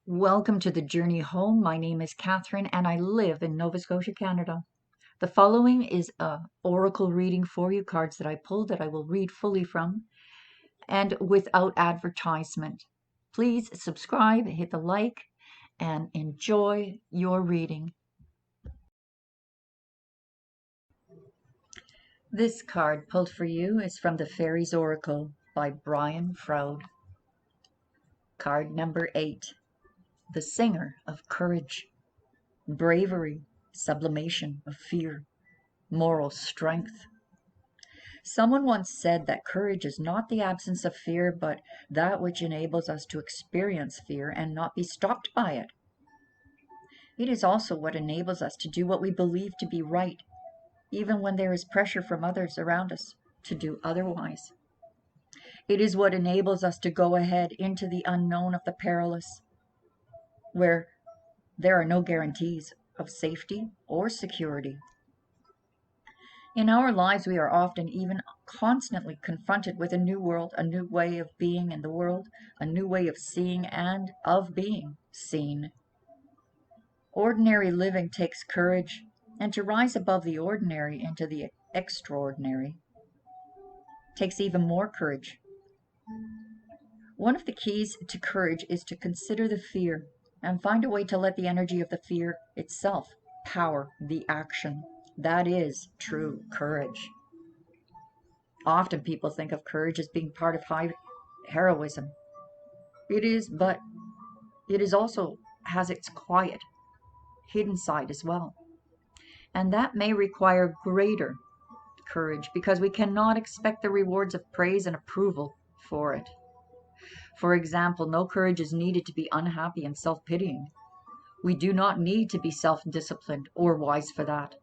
Welcome to the journey home. My name is Catherine and I live in Nova Scotia, Canada. The following is a oracle reading for you, cards that I pulled that I will read fully from and without advertisement. Please subscribe, hit the like, and enjoy your reading. This card pulled for you is from the Faeries Oracle by Brian Froud. Card number 8, the Singer of Courage. Bravery, sublimation of fear, moral strength. Someone once said that courage is not the absence of fear, but that which enables us to experience fear and not be stopped by it. It is also what enables us to do what we believe to be right, even when there is pressure from others around us to do otherwise. It is what enables us to go ahead into the unknown of the perilous, where there are no guarantees of safety or security. In our lives, we are often, even constantly, confronted with a new world, a new way of being in the world, a new way of seeing and of being seen. Ordinary living takes courage, and to rise above the ordinary into the extraordinary takes even more courage. One of the keys to courage is to consider the fear and find a way to let the energy of the fear itself power the action. That is true courage. Often people think of courage as being part of high heroism. It is, but it is also has its quiet, hidden side as well. And that may require greater courage because we cannot expect the rewards of praise and approval for it. For example, no courage is needed to be unhappy and self-pitying. We do not need to be self-disciplined or wise for that.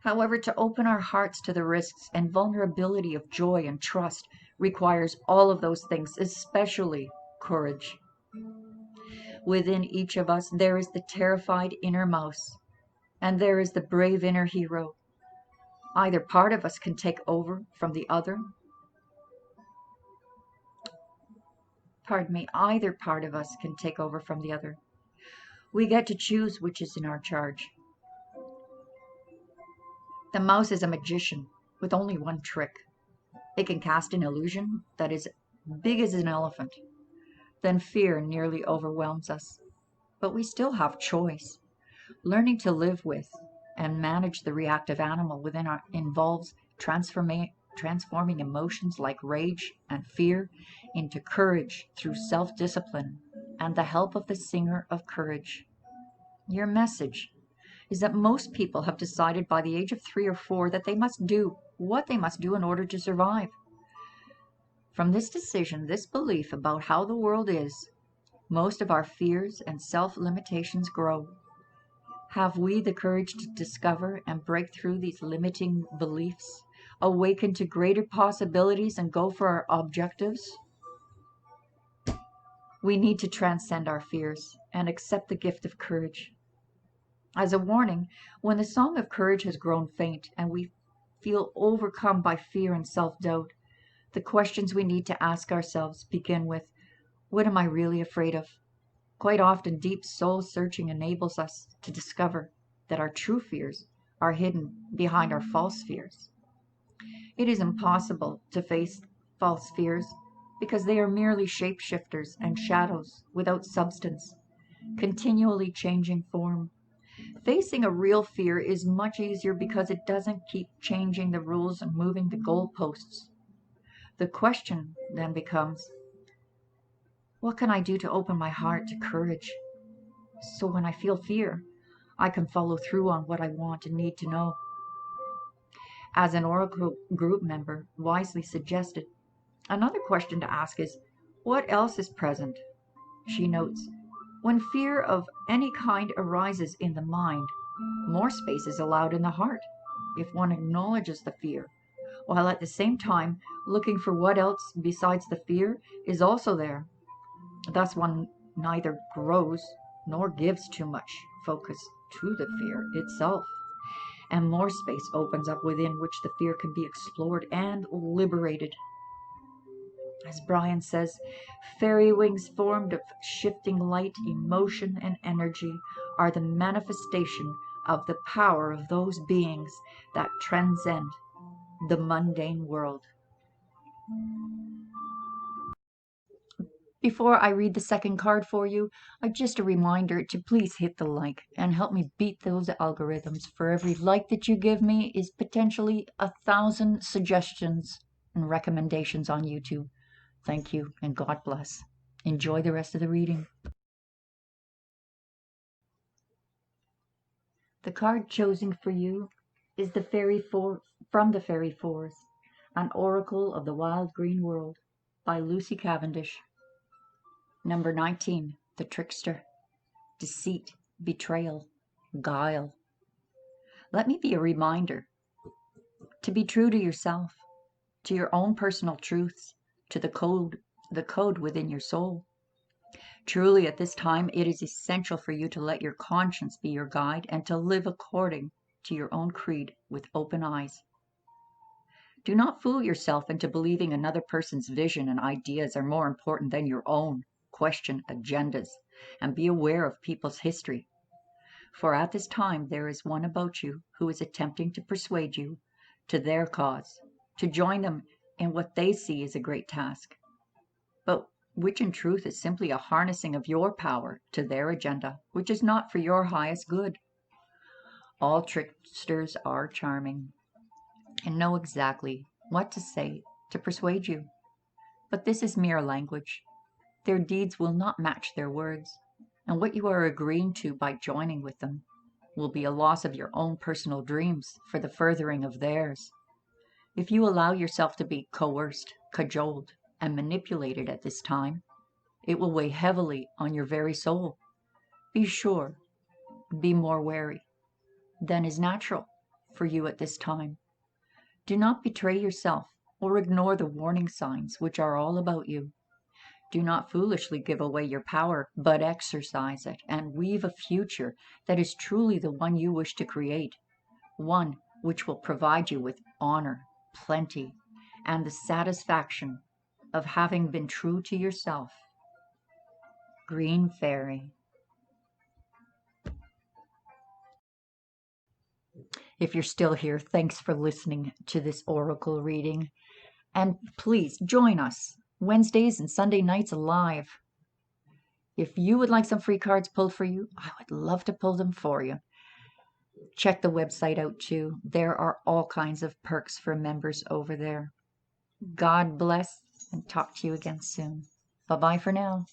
However, to open our hearts to the risks and vulnerability of joy and trust requires all of those things, especially courage. Within each of us, there is the terrified inner mouse, and there is the brave inner hero. Either part of us can take over from the other. Either part of us can take over from the other. We get to choose which is in our charge. The mouse is a magician with only one trick. It can cast an illusion that is big as an elephant. Then fear nearly overwhelms us. But we still have choice. Learning to live with and manage the reactive animal within us involves transforming emotions like rage and fear into courage through self-discipline and the help of the singer of courage. Your message is that most people have decided by the age of 3 or 4 that they must do what they must do in order to survive. From this decision, this belief about how the world is, most of our fears and self-limitations grow. Have we the courage to discover and break through these limiting beliefs, awaken to greater possibilities, and go for our objectives? We need to transcend our fears and accept the gift of courage. As a warning, when the song of courage has grown faint and we feel overcome by fear and self-doubt, the questions we need to ask ourselves begin with, what am I really afraid of? Quite often, deep soul searching enables us to discover that our true fears are hidden behind our false fears. It is impossible to face false fears because they are merely shapeshifters and shadows without substance, continually changing form. Facing a real fear is much easier because it doesn't keep changing the rules and moving the goalposts. The question then becomes, what can I do to open my heart to courage? So when I feel fear, I can follow through on what I want and need to know. As an Oracle group member wisely suggested, another question to ask is, what else is present? She notes, when fear of any kind arises in the mind, more space is allowed in the heart if one acknowledges the fear, while at the same time looking for what else besides the fear is also there. Thus one neither grows nor gives too much focus to the fear itself, and more space opens up within which the fear can be explored and liberated. As Brian says, fairy wings formed of shifting light, emotion, and energy are the manifestation of the power of those beings that transcend the mundane world. Before I read the second card for you, just a reminder to please hit the like and help me beat those algorithms. For every like that you give me is potentially 1,000 suggestions and recommendations on YouTube. Thank you and God bless. Enjoy the rest of the reading. The card chosen for you is the from the Fairy Forest, an oracle of the wild green world by Lucy Cavendish. Number 19, the Trickster. Deceit, betrayal, guile. Let me be a reminder to be true to yourself, to your own personal truths, to the code within your soul. Truly, at this time, it is essential for you to let your conscience be your guide and to live according to your own creed with open eyes. Do not fool yourself into believing another person's vision and ideas are more important than your own. Question agendas and be aware of people's history. For at this time there is one about you who is attempting to persuade you to their cause, to join them in what they see as a great task, but which in truth is simply a harnessing of your power to their agenda, which is not for your highest good. All tricksters are charming and know exactly what to say to persuade you, but this is mere language. Their deeds will not match their words, and what you are agreeing to by joining with them will be a loss of your own personal dreams for the furthering of theirs. If you allow yourself to be coerced, cajoled, and manipulated at this time, it will weigh heavily on your very soul. Be sure, be more wary than is natural for you at this time. Do not betray yourself or ignore the warning signs which are all about you. Do not foolishly give away your power, but exercise it and weave a future that is truly the one you wish to create, one which will provide you with honor, plenty, and the satisfaction of having been true to yourself. Green Fairy. If you're still here, thanks for listening to this oracle reading. And please join us Wednesdays and Sunday nights live. If you would like some free cards pulled for you, I would love to pull them for you. Check the website out too. There are all kinds of perks for members over there. God bless and talk to you again soon. Bye-bye for now.